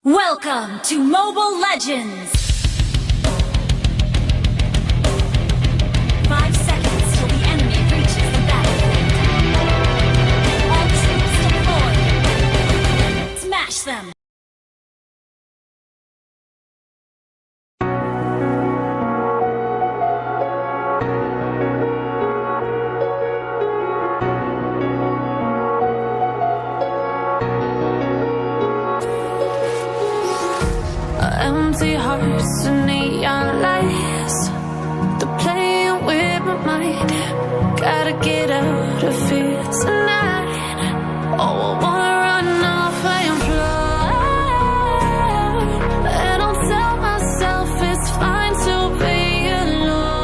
Welcome to Mobile Legends! 5 seconds till the enemy reaches the battlefield. All troops deployed. Smash them! Empty hearts and neon lights, they're playing with my mind. Gotta get out of here tonight. Oh, I wanna run off and fly, and I'll tell myself it's fine to be alone,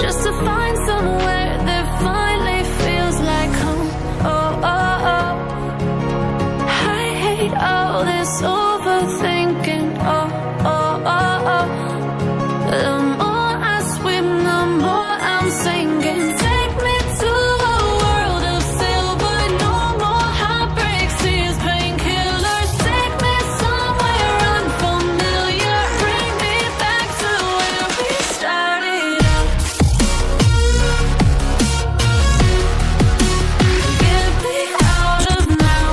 just to find somewhere that finally feels like home. Oh, oh, oh. I hate all this overthinking, oh, oh, oh, oh. The more I swim, the more I'm sinking. Take me to a world of silver, no more heartbreaks, tears, painkillers. Take me somewhere unfamiliar, bring me back to where we started out. Get me out of now,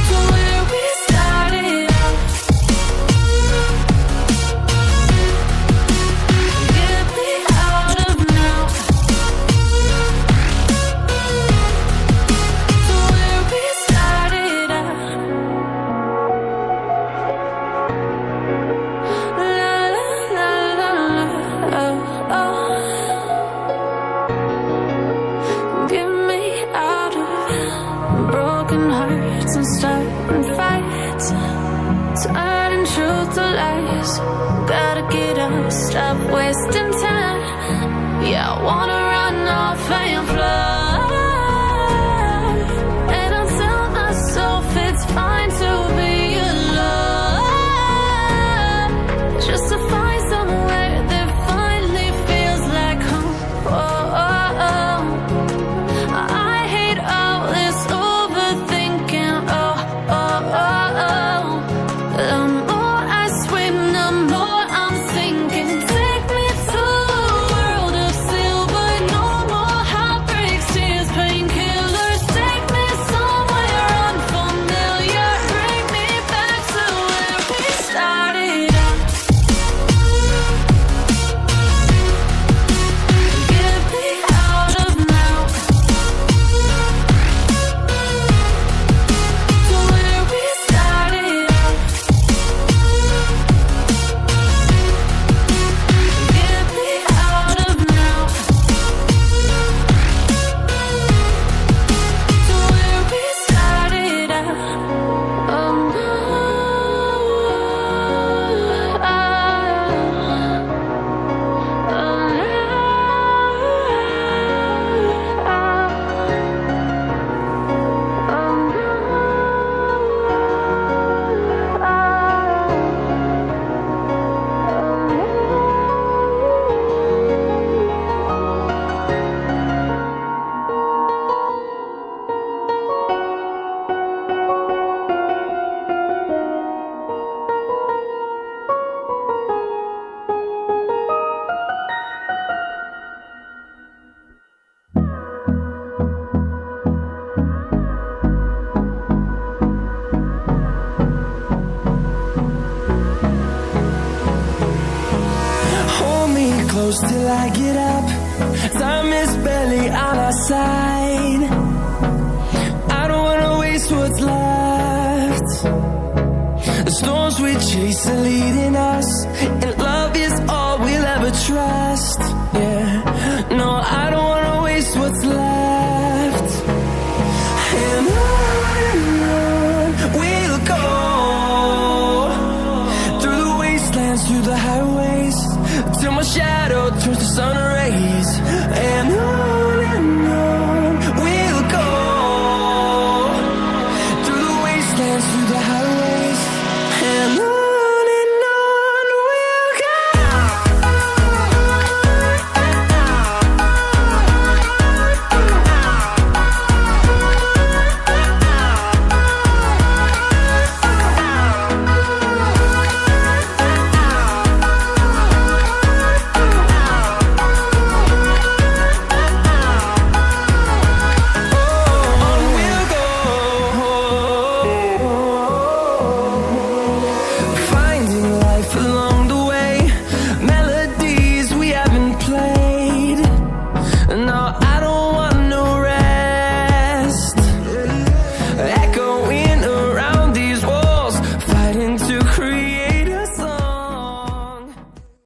to where we started out. Get me out of now, to where we started out. La la la la la, oh, oh. Get me out of broken hearts and starting fights, turning truth to lies. Gotta get up, stop wasting time. Yeah, I wanna run off and fly, and I'll tell myself it's fine to be alone, just to find somewhere that finally feels like home. Oh, oh, oh. I hate all this overthinking, oh, oh, oh, oh. The more I swim, the more I'm sinking. Take me to a world of silver, no more heartbreaks, tears, painkillers. Take me somewhere unfamiliar, bring me back to where we started out. Get me out of now, to where we started out. Get me out of now, to where we started out. Oh no, Hold me close till I get up. Time is barely on our side. I don't wanna waste what's left. The storms we chase are leading us, and love is all we'll ever try.